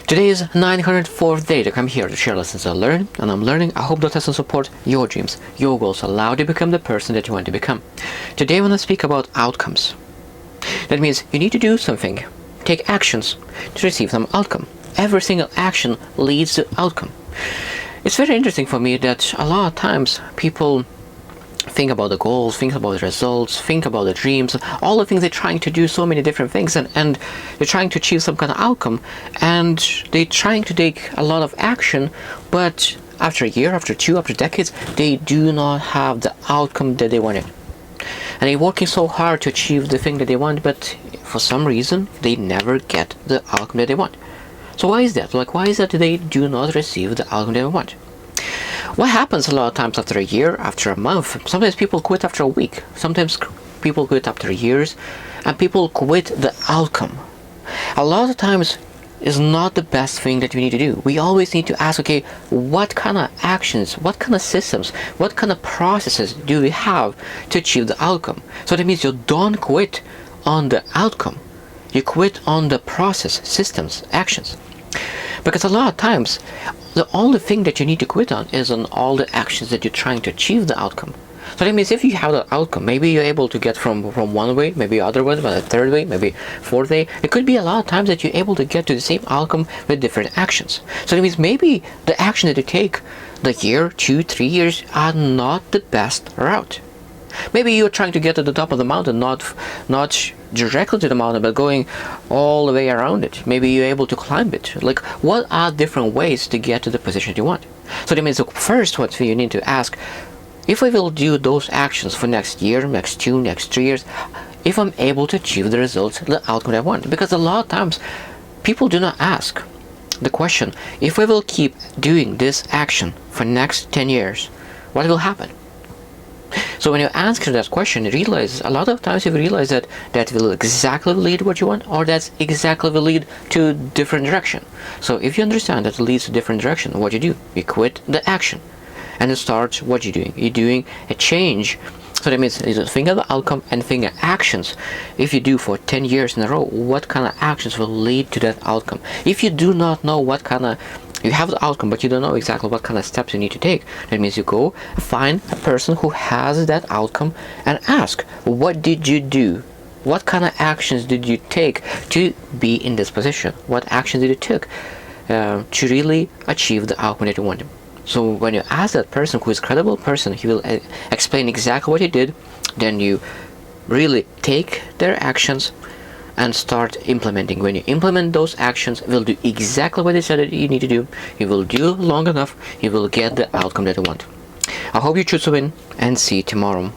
Today is 904th day to come here to share lessons I learned, and I'm learning. I hope that lessons support your dreams, your goals, allow you to become the person that you want to become. Today I want to speak about outcomes. That means you need to do something, take actions to receive some outcome. Every single action leads to outcome. It's very interesting for me that a lot of times people think about the goals, think about the results, think about the dreams, all the things they're trying to do, so many different things, and they're trying to achieve some kind of outcome, and they're trying to take a lot of action, but after a year, after two, after decades, they do not have the outcome that they wanted. And they're working so hard to achieve the thing that they want, but for some reason, they never get the outcome that they want. So why is that? Why is that they do not receive the outcome they want? What happens a lot of times after a year, after a month? Sometimes people quit after a week. Sometimes people quit after years, and people quit the outcome. A lot of times is not the best thing that we need to do. We always need to ask, okay, what kind of actions, what kind of systems, what kind of processes do we have to achieve the outcome? So that means you don't quit on the outcome. You quit on the process, systems, actions. Because a lot of times, the only thing that you need to quit on is on all the actions that you're trying to achieve the outcome. So that means if you have the outcome, maybe you're able to get from one way, maybe other way, but a third way, maybe fourth way. It could be a lot of times that you're able to get to the same outcome with different actions. So that means maybe the action that you take, the year, 2, 3 years, are not the best route. Maybe you're trying to get to the top of the mountain, not directly to the mountain, but going all the way around it. Maybe you're able to climb it. What are different ways to get to the position you want? So that means the first what you need to ask, if I will do those actions for next year, next 2, next 3 years, if I'm able to achieve the results, the outcome I want. Because a lot of times, people do not ask the question, if I will keep doing this action for next 10 years, what will happen? So when you answer that question, you realize a lot of times you realize that will exactly lead what you want, or that's exactly will lead to different direction. So if you understand that it leads to different direction, what you do? You quit the action, and you start what you're doing. You're doing a change. So that means you think of the outcome and think of actions. If you do for 10 years in a row, what kind of actions will lead to that outcome? If you do not know what kind of you have the outcome, but you don't know exactly what kind of steps you need to take. That means you go find a person who has that outcome and ask, what did you do? What kind of actions did you take to be in this position? What actions did you take to really achieve the outcome that you wanted? So when you ask that person who is a credible person, he will explain exactly what he did. Then you really take their actions and start implementing. When you implement those actions, will do exactly what they said that you need to do. You will do long enough, you will get the outcome that you want. I hope you choose to win, and see you tomorrow.